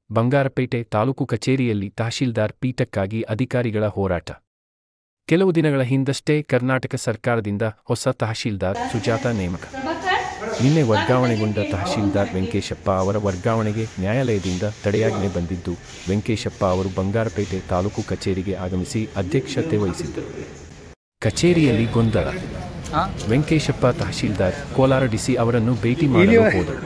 ಬಂಗಾರಪೇಟೆ ತಾಲೂಕು ಕಚೇರಿಯಲ್ಲಿ ತಹಶೀಲ್ದಾರ್ ಪೀಠಕ್ಕಾಗಿ ಅಧಿಕಾರಿಗಳ ಹೋರಾಟ. ಕೆಲವು ದಿನಗಳ ಹಿಂದಷ್ಟೇ ಕರ್ನಾಟಕ ಸರ್ಕಾರದಿಂದ ಹೊಸ ತಹಶೀಲ್ದಾರ್ ಸುಜಾತಾ ನೇಮಕ. ನಿನ್ನೆ ವರ್ಗಾವಣೆಗೊಂಡ ತಹಶೀಲ್ದಾರ್ ವೆಂಕೇಶಪ್ಪ ಅವರ ವರ್ಗಾವಣೆಗೆ ನ್ಯಾಯಾಲಯದಿಂದ ತಡೆಯಾಜ್ಞೆ ಬಂದಿದ್ದು, ವೆಂಕೇಶಪ್ಪ ಅವರು ಬಂಗಾರಪೇಟೆ ತಾಲೂಕು ಕಚೇರಿಗೆ ಆಗಮಿಸಿ ಅಧ್ಯಕ್ಷತೆ ವಹಿಸಿದ್ದರು. ಕಚೇರಿಯಲ್ಲಿ ಗೊಂದಲ. ವೆಂಕೇಶಪ್ಪ ತಹಶೀಲ್ದಾರ್ ಕೋಲಾರ ಡಿಸಿ ಅವರನ್ನು ಭೇಟಿ ಮಾಡಲು ಹೋದರು.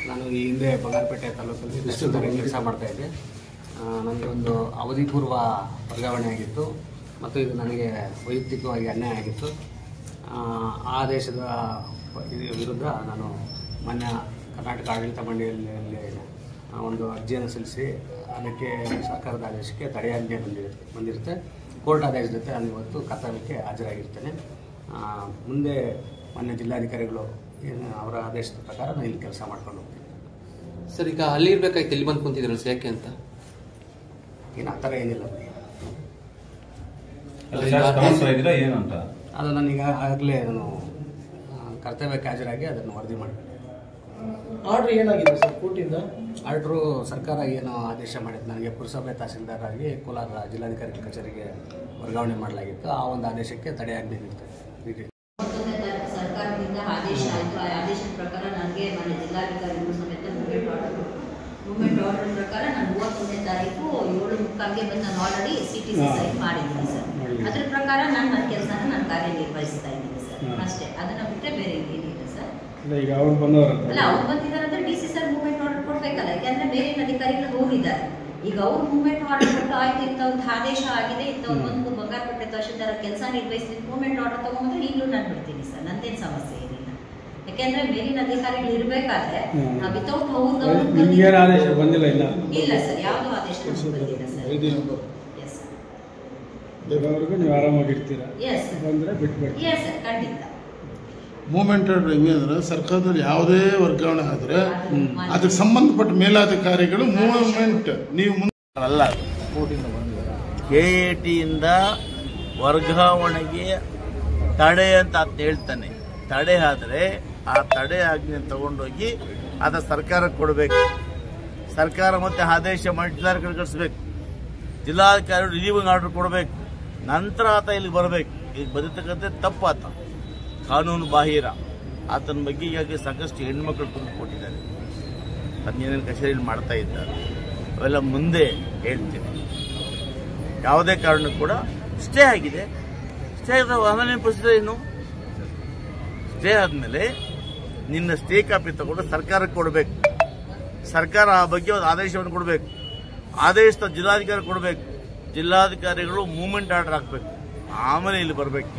ನಾನು ಈ ಹಿಂದೆ ಬಂಗಾರಪೇಟೆ ತಾಲೂಕಲ್ಲಿ ತಹಶೀಲ್ದಾರ್ ಕೆಲಸ ಮಾಡ್ತಾಯಿದ್ದೆ. ನನಗೆ ಒಂದು ಅವಧಿ ಪೂರ್ವ ವರ್ಗಾವಣೆ ಆಗಿತ್ತು ಮತ್ತು ಇದು ನನಗೆ ವೈಯಕ್ತಿಕವಾಗಿ ಅನ್ಯಾಯ ಆಗಿತ್ತು. ಆ ಆದೇಶದ ವಿರುದ್ಧ ನಾನು ಮಾನ್ಯ ಕರ್ನಾಟಕ ಆಡಳಿತ ಮಂಡಳಿಯಲ್ಲಿ ಒಂದು ಅರ್ಜಿಯನ್ನು ಸಲ್ಲಿಸಿ ಅದಕ್ಕೆ ಸರ್ಕಾರದ ಆದೇಶಕ್ಕೆ ತಡೆಯಾಜ್ಞೆ ಬಂದಿರುತ್ತೆ. ಕೋರ್ಟ್ ಆದೇಶದ ಜೊತೆ ನಾನು ಇವತ್ತು ಕರ್ತವ್ಯಕ್ಕೆ ಹಾಜರಾಗಿರ್ತೇನೆ. ಮುಂದೆ ಮಾನ್ಯ ಜಿಲ್ಲಾಧಿಕಾರಿಗಳು ಏನು ಅವರ ಆದೇಶದ ಪ್ರಕಾರ ನಾನು ಇಲ್ಲಿ ಕೆಲಸ ಮಾಡ್ಕೊಂಡು ಹೋಗ್ತೀನಿ. ಸರ್, ಈಗ ಅಲ್ಲಿ ಇರಬೇಕಾಯ್ತು, ಇಲ್ಲಿ ಬಂದು ಕುಂತಿದ್ರಲ್ಲ ಸರ್, ಯಾಕೆ ಅಂತ? ಏನು ಆ ಥರ ಏನಿಲ್ಲ. ಅದು ನನಗೆ ಆಗಲೇ ನಾನು ಕರ್ತವ್ಯಕ್ಕೆ ಹಾಜರಾಗಿ ಅದನ್ನು ವರದಿ ಮಾಡಿದೆ. ಆರ್ಡರ್ ಏನಾಗಿದೆ ಸರ್ ಕೋರ್ಟಿಂದ? ಆರ್ಡ್ರು ಸರ್ಕಾರ ಏನು ಆದೇಶ ಮಾಡಿತ್ತು, ನನಗೆ ಪುರಸಭೆ ತಹಸೀಲ್ದಾರ್ ಆಗಿ ಕೋಲಾರ ಜಿಲ್ಲಾಧಿಕಾರಿ ಕಚೇರಿಗೆ ವರ್ಗಾವಣೆ ಮಾಡಲಾಗಿತ್ತು. ಆ ಒಂದು ಆದೇಶಕ್ಕೆ ತಡೆಯಾಜ್ಞೆ ನೀಡ್ತೇನೆ. ಸರ್ಕಾರದಿಂದ ಆದೇಶ ಆಯಿತು. ಆ ಆದೇಶದ ಪ್ರಕಾರ ನನಗೆ ಮನೆ ಜಿಲ್ಲಾಧಿಕಾರಿಗಳು ಸಮೇತ ಮೂವ್ಮೆಂಟ್ ಆರ್ಡರ್ ಪ್ರಕಾರ ನಾನು 31ನೇ ತಾರೀಕು 7:30ಗೆ ಬಂದು ನಾನು ಆಲ್ರೆಡಿ CTC ಸೈನ್ ಮಾಡಿದ್ದೀನಿ ಸರ್. ಅದರ ಪ್ರಕಾರ ನಾನು ನನ್ನ ಕೆಲಸನ ನಾನು ಕಾರ್ಯನಿರ್ವಹಿಸ್ತಾ ಇದ್ದೀನಿ ಸರ್, ಅಷ್ಟೇ. ಅದನ್ನು ಬಿಟ್ಟರೆ ಬೇರೆ ಏನಿಲ್ಲ ಸರ್. ಈಗ ಅವ್ರು ಬಂದವರು ಅಲ್ಲ, ಅವ್ರು ಬಂದಿದ್ದಾರಂದ್ರೆ DC ಸರ್ ಮೂವ್ಮೆಂಟ್ ಆರ್ಡರ್ ಕೊಡಬೇಕಲ್ಲ, ಯಾಕೆಂದರೆ ಮೇಲಿನ ಅಧಿಕಾರಿಗಳು ಹೋಗಿದ್ದಾರೆ. ಈಗ ಅವ್ರು ಮೂವ್ಮೆಂಟ್ ಆರ್ಡರ್ ಕೊಟ್ಟು ಆಯ್ತು, ಇಂಥ ಒಂದು ಆದೇಶ ಆಗಿದೆ, ಇಂಥ ಒಂದು ಬಂಗಾರಪೇಟೆ ತಹಶೀಲ್ದಾರ ಕೆಲಸ ನಿರ್ವಹಿಸ್ತೀನಿ, ಮೂವ್ಮೆಂಟ್ ಆರ್ಡರ್ ತೊಗೊಂಡ್ರೆ ಈಗಲೂ ನಾನು ಬಿಡ್ತೀನಿ ಸರ್, ನಂದೇನು ಸಮಸ್ಯೆ ಏನಿಲ್ಲ. ಯಾಕೆಂದ್ರೆ ಮೇಲಿನ ಅಧಿಕಾರಿಗಳು ಇರಬೇಕಾದ್ರೆ ವಿತೌಟ್ ಆದೇಶ ಬಂದಿಲ್ಲ. ಇಲ್ಲ ಸರ್, ಯಾವುದೋ ಆದೇಶ ಬಂದಿಲ್ಲ ಸರ್. ಎಸ್ ಸರ್, ನೀವು ಆರಾಮಾಗಿರ್ತೀರಾ? ಎಸ್ ಬಂದರೆ ಬಿಟ್ಬಿಡಿ. ಎಸ್ ಸರ್, ಖಂಡಿತ. ಮೂವ್ಮೆಂಟ್ ಆರ್ಡರ್ ಹೆಂಗೆ ಅಂದರೆ, ಸರ್ಕಾರದಲ್ಲಿ ಯಾವುದೇ ವರ್ಗಾವಣೆ ಆದರೆ ಅದಕ್ಕೆ ಸಂಬಂಧಪಟ್ಟ ಮೇಲಾಧಿಕಾರಿಗಳು ಮೂವ್ಮೆಂಟ್ ನೀವು ಅಲ್ಲ, KATಯಿಂದ ವರ್ಗಾವಣೆಗೆ ತಡೆ ಅಂತ ಹೇಳ್ತಾನೆ. ತಡೆ ಆದರೆ ಆ ತಡೆ ಆಜ್ಞೆ ತಗೊಂಡೋಗಿ ಅದ ಸರ್ಕಾರಕ್ಕೆ ಕೊಡಬೇಕು. ಸರ್ಕಾರ ಮತ್ತೆ ಆದೇಶ ಮಾಡಿ ಜಿಲ್ಲಾಧಿಕಾರಿ ಕಳಿಸ್ಬೇಕು. ಜಿಲ್ಲಾಧಿಕಾರಿಗಳು ರಿಲೀವಿಂಗ್ ಆರ್ಡರ್ ಕೊಡಬೇಕು. ನಂತರ ಆತ ಇಲ್ಲಿಗೆ ಬರಬೇಕು. ಈಗ ಬರೀತಕ್ಕಂಥ ತಪ್ಪಾತ, ಕಾನೂನು ಬಾಹಿರ. ಆತನ ಬಗ್ಗೆ ಈಗಾಗಲೇ ಸಾಕಷ್ಟು ಹೆಣ್ಮಕ್ಳು ತುಂಬಿಕೊಟ್ಟಿದ್ದಾರೆ. ಅದನ್ನೇನೇನು ಕಚೇರಿಯಲ್ಲಿ ಮಾಡ್ತಾ ಇದ್ದಾರೆ ಅವೆಲ್ಲ ಮುಂದೆ ಹೇಳ್ತೀನಿ. ಯಾವುದೇ ಕಾರಣಕ್ಕೂ ಕೂಡ ಸ್ಟೇ ಆಗಿದೆ. ಸ್ಟೇ ಆದ ಆಮೇಲೆ ಪ್ರೊಸೀಜರ್ ಏನು? ಸ್ಟೇ ಆದಮೇಲೆ ನಿನ್ನ ಸ್ಟೇ ಕಾಪಿ ತಗೊಂಡು ಸರ್ಕಾರಕ್ಕೆ ಕೊಡಬೇಕು. ಸರ್ಕಾರ ಆ ಬಗ್ಗೆ ಒಂದು ಆದೇಶವನ್ನು ಕೊಡಬೇಕು. ಆದೇಶ ಜಿಲ್ಲಾಧಿಕಾರಿ ಕೊಡಬೇಕು. ಜಿಲ್ಲಾಧಿಕಾರಿಗಳು ಮೂವ್ಮೆಂಟ್ ಆರ್ಡರ್ ಹಾಕಬೇಕು. ಆಮೇಲೆ ಇಲ್ಲಿ ಬರಬೇಕು.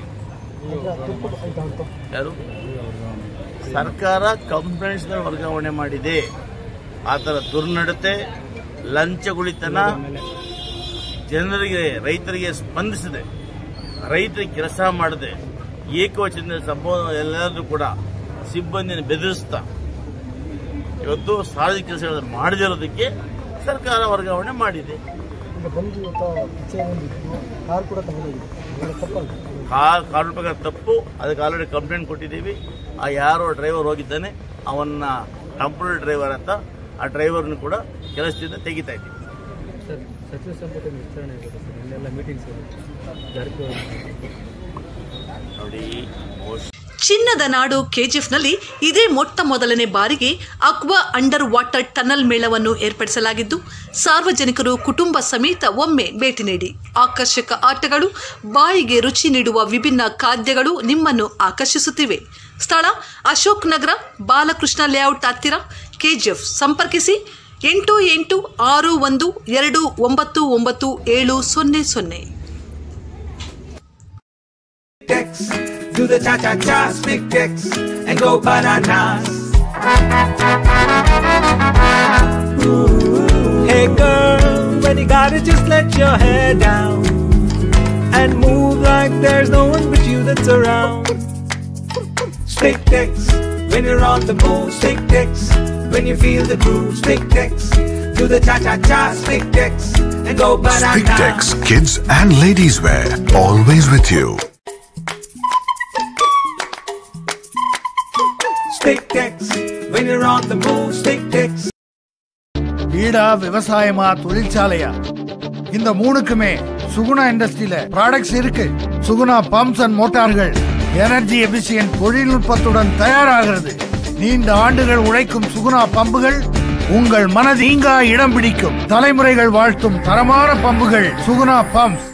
ಯಾರು? ಸರ್ಕಾರ ಕಂಪ್ಲೇಂಟ್ಸ್ನ ವರ್ಗಾವಣೆ ಮಾಡಿದೆ. ಆ ಥರ ದುರ್ನಡತೆ, ಲಂಚಗುಳಿತನ, ಜನರಿಗೆ ರೈತರಿಗೆ ಸ್ಪಂದಿಸಿದೆ, ರೈತರಿಗೆ ಕೆಲಸ ಮಾಡದೆ ಏಕವಚನದ ಸಂಭವ ಎಲ್ಲರೂ ಕೂಡ ಸಿಬ್ಬಂದಿಯನ್ನು ಬೆದರಿಸ್ತಾ ಇವತ್ತು ಸಾರ್ವಜನಿಕ ಕೆಲಸಗಳನ್ನು ಮಾಡದಿರೋದಕ್ಕೆ ಸರ್ಕಾರ ವರ್ಗಾವಣೆ ಮಾಡಿದೆ. ಕಾನೂನು ಪ್ರಕಾರ ತಪ್ಪು. ಅದಕ್ಕೆ ಆಲ್ರೆಡಿ ಕಂಪ್ಲೇಂಟ್ ಕೊಟ್ಟಿದ್ದೀವಿ. ಆ ಯಾರೋ ಡ್ರೈವರ್ ಹೋಗಿದ್ದಾನೆ, ಅವನ್ನ ಟೆಂಪರರಿ ಡ್ರೈವರ್ ಅಂತ ಆ ಡ್ರೈವರ್ನು ಕೂಡ ಕೆಲಸದಿಂದ ತೆಗಿತಾ ಇದ್ದೀವಿ. ಸಚಿವ ಸಂಪುಟ ವಿಸ್ತರಣೆ ಮೀಟಿಂಗ್ಸ್ ನೋಡಿ. ಚಿನ್ನದ ನಾಡು ಕೆಜಿಎಫ್ನಲ್ಲಿ ಇದೇ ಮೊಟ್ಟ ಮೊದಲನೇ ಬಾರಿಗೆ ಅಕ್ವಾ ಅಂಡರ್ ವಾಟರ್ ಟನಲ್ ಮೇಳವನ್ನು ಏರ್ಪಡಿಸಲಾಗಿದ್ದು, ಸಾರ್ವಜನಿಕರು ಕುಟುಂಬ ಸಮೇತ ಒಮ್ಮೆ ಭೇಟಿ ನೀಡಿ. ಆಕರ್ಷಕ ಆಟಗಳು, ಬಾಯಿಗೆ ರುಚಿ ನೀಡುವ ವಿಭಿನ್ನ ಖಾದ್ಯಗಳು ನಿಮ್ಮನ್ನು ಆಕರ್ಷಿಸುತ್ತಿವೆ. ಸ್ಥಳ ಅಶೋಕ್ ನಗರ, ಬಾಲಕೃಷ್ಣ ಲೇಔಟ್ ಹತ್ತಿರ, ಕೆಜಿಎಫ್. ಸಂಪರ್ಕಿಸಿ 8861299700. Do the cha-cha-cha, speak Tex, and go bananas. Hey girl, when you got it, just let your hair down and move like there's no one but you that's around. Speak Tex, when you're on the move. Speak Tex, when you feel the groove. Speak Tex, do the cha-cha-cha, speak Tex, and go bananas. Speak Tex, kids and ladies wear, always with you. Speak Tex, when you're on the move. Speak Tex. வீடா விவசாயமா தொழிற்சாலையா, இந்த மூணுக்குமே சுகுணா இண்டஸ்ட்ரியில products இருக்கு. Suguna pumps and மோட்டார்கள் energy efficient தொழில்நுட்பத்துடன் தயாராகிறது. நீண்ட ஆண்டுகள் உழைக்கும் சுகுணா பம்புகள் உங்கள் மனதீங்கா இடம் பிடிக்கும். தலைமுறைகள் வாழ்த்தும் தரமான பம்புகள் சுகுணா பம்ப்ஸ்.